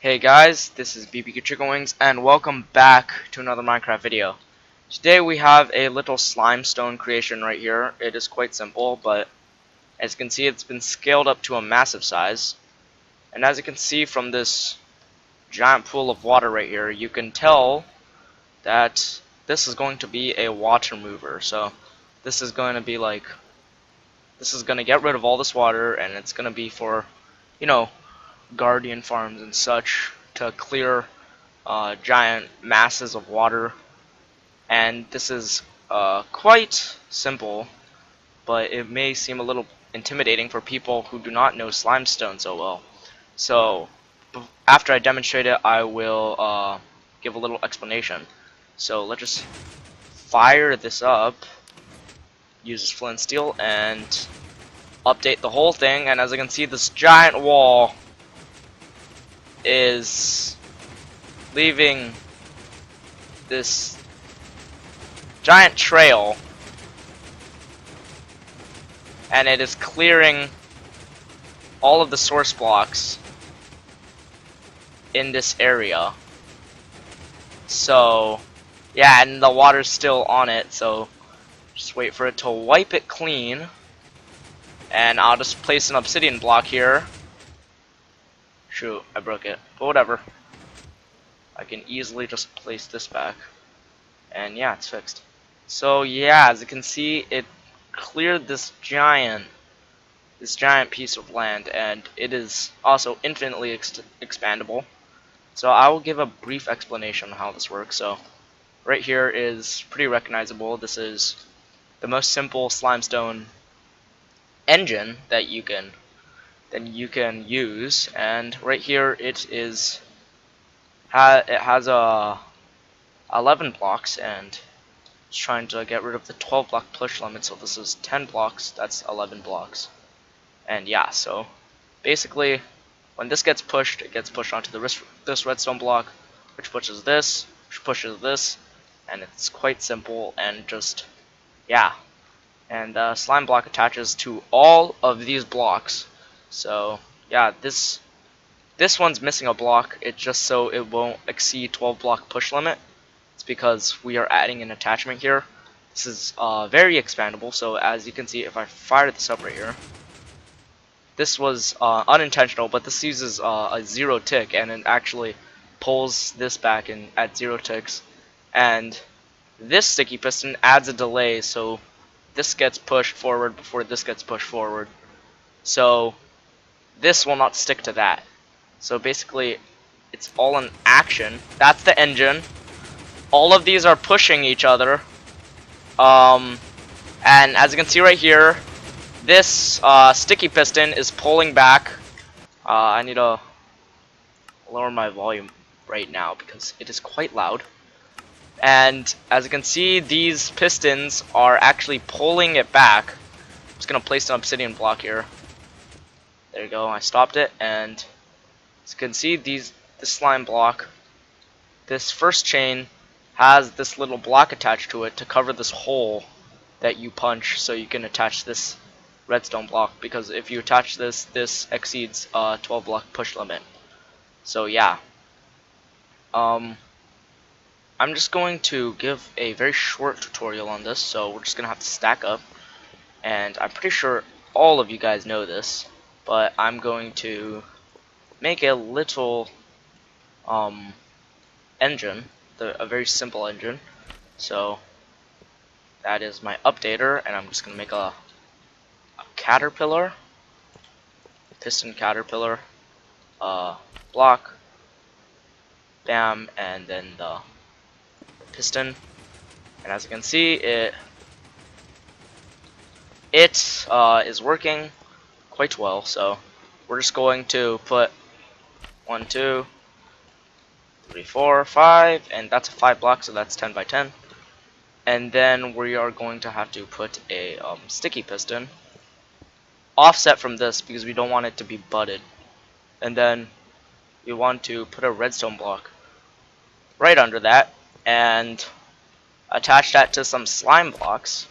Hey guys, this is BBQ Chicken Wings and welcome back to another Minecraft video. Today we have a little slimestone creation right here. It is quite simple, but as you can see it's been scaled up to a massive size. And as you can see from this giant pool of water right here, you can tell that this is going to be a water mover. So this is going to be like, this is going to get rid of all this water, and it's going to be for, you know, guardian farms and such to clear giant masses of water. And this is quite simple, but it may seem a little intimidating for people who do not know slimestone so well. So after I demonstrate it, I will give a little explanation. So let's just fire this up, use flint and steel, and update the whole thing. And as you can see, this giant wall is leaving this giant trail, and it is clearing all of the source blocks in this area. So yeah, and the water's still on it, so just wait for it to wipe it clean. And I'll just place an obsidian block here. Shoot, I broke it, but whatever. I can easily just place this back, and yeah, it's fixed. So yeah, as you can see, it cleared this giant piece of land, and it is also infinitely expandable. So I will give a brief explanation on how this works. So right here is pretty recognizable. This is the most simple slimestone engine that you can use, and right here it has 11 blocks, and it's trying to get rid of the 12 block push limit. So this is 10 blocks, that's 11 blocks. And yeah, so basically when this gets pushed, it gets pushed onto this redstone block, which pushes this, and it's quite simple. And just yeah, and slime block attaches to all of these blocks. So yeah, this one's missing a block. It's just so it won't exceed 12 block push limit. It's because we are adding an attachment here. This is very expandable. So as you can see, if I fire this up right here, this was unintentional, but this uses a 0 tick, and it actually pulls this back in at 0 ticks. And this sticky piston adds a delay, so this gets pushed forward before this gets pushed forward. So this will not stick to that. So basically, it's all in action. That's the engine. All of these are pushing each other. And as you can see right here, this sticky piston is pulling back. I need to lower my volume right now because it is quite loud. And as you can see, these pistons are actually pulling it back. I'm just gonna place an obsidian block here. There you go, I stopped it, and as you can see, this slime block, this first chain has this little block attached to it to cover this hole that you punch, so you can attach this redstone block, because if you attach this exceeds 12 block push limit. So yeah, I'm just going to give a very short tutorial on this. So we're just gonna have to stack up, and I'm pretty sure all of you guys know this, but I'm going to make a little engine, a very simple engine. So that is my updater, and I'm just gonna make a caterpillar, piston caterpillar, block, bam, and then the piston. And as you can see, it is working quite well. So we're just going to put 1, 2, 3, 4, 5, and that's a 5 block, so that's 10 by 10. And then we are going to have to put a sticky piston offset from this because we don't want it to be butted. And then we want to put a redstone block right under that and attach that to some slime blocks.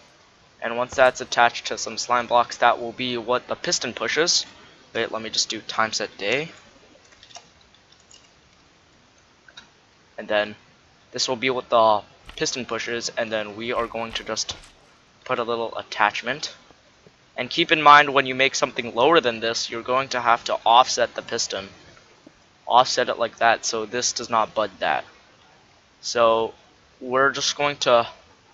And once that's attached to some slime blocks, that will be what the piston pushes. Wait, let me just do time set day. and then this will be what the piston pushes, and then we are going to just put a little attachment. And keep in mind, when you make something lower than this, you're going to have to offset the piston. Offset it like that so this does not bud that. So we're just going to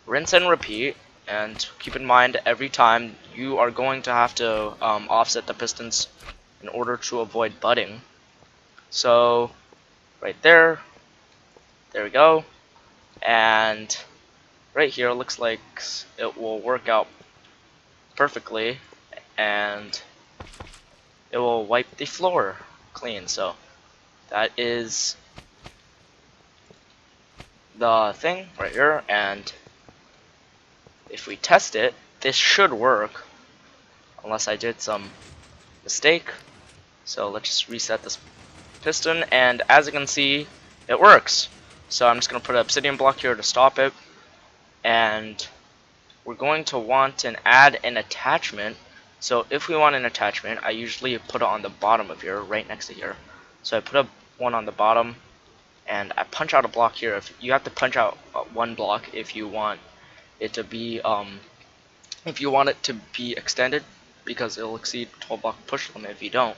rinse and repeat, and keep in mind every time you are going to have to offset the pistons in order to avoid budding. So right there, there we go, and right here looks like it will work out perfectly, and it will wipe the floor clean. So that is the thing right here, and if we test it, this should work unless I did some mistake. So let's just reset this piston, and as you can see, it works. So I'm just going to put an obsidian block here to stop it, and we're going to want to add an attachment. So if we want an attachment, I usually put it on the bottom of here, right next to here. So I put one on the bottom, and I punch out a block here. If you have to punch out one block if you want it to be extended, because it'll exceed 12 block push limit if you don't.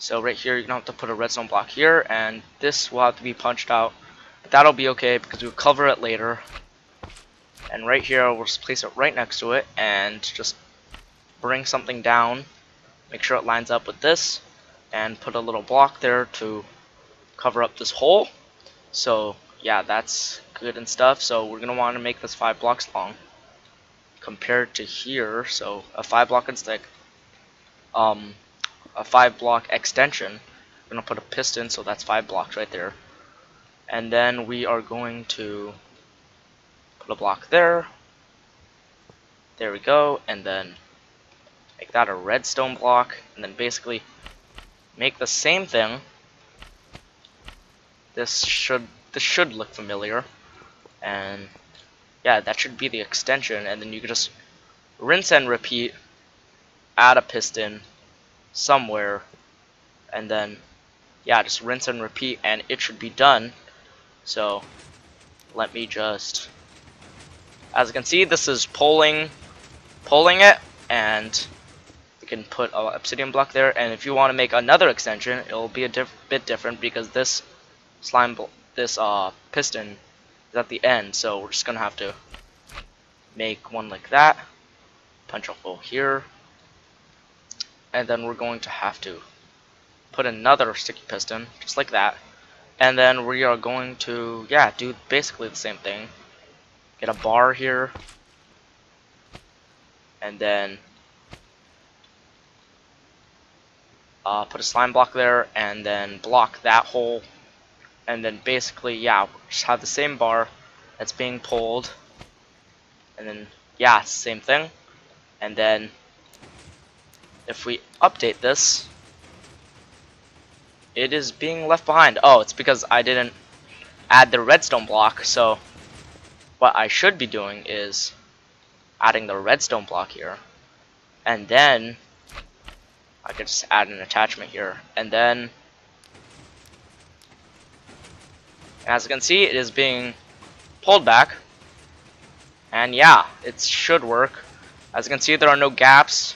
So right here, you're gonna have to put a redstone block here, and this will have to be punched out. But that'll be okay because we'll cover it later. And right here, we'll just place it right next to it, and just bring something down. Make sure it lines up with this, and put a little block there to cover up this hole. So yeah, that's good and stuff. So we're gonna want to make this 5 blocks long compared to here. So a 5 block instead, a 5 block extension. We're gonna put a piston, so that's 5 blocks right there. And then we are going to put a block there. There we go, and then make that a redstone block, and then basically make the same thing. This should look familiar, and yeah, that should be the extension. And then you can just rinse and repeat, add a piston somewhere, and then yeah, just rinse and repeat, and it should be done. So let me just, as you can see, this is pulling it, and we can put an obsidian block there. And if you want to make another extension, it will be a bit different because this piston is at the end. So we're just gonna have to make one like that, punch a hole here, and then we're going to have to put another sticky piston just like that. And then we are going to, yeah, do basically the same thing. Get a bar here, and then put a slime block there, and then block that hole. And then basically, yeah, just have the same bar that's being pulled, and then yeah, same thing. And then if we update this, it is being left behind. Oh, it's because I didn't add the redstone block. So what I should be doing is adding the redstone block here, and then I could just add an attachment here, and then as you can see, it is being pulled back, and yeah, it should work. As you can see, there are no gaps,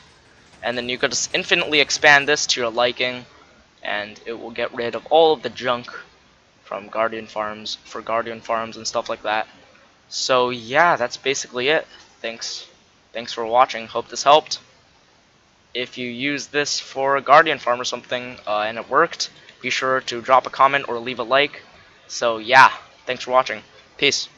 and then you could just infinitely expand this to your liking, and it will get rid of all of the junk from Guardian Farms, and stuff like that. So yeah, that's basically it. Thanks for watching. Hope this helped. If you use this for a Guardian Farm or something and it worked, be sure to drop a comment or leave a like. So yeah, thanks for watching. Peace.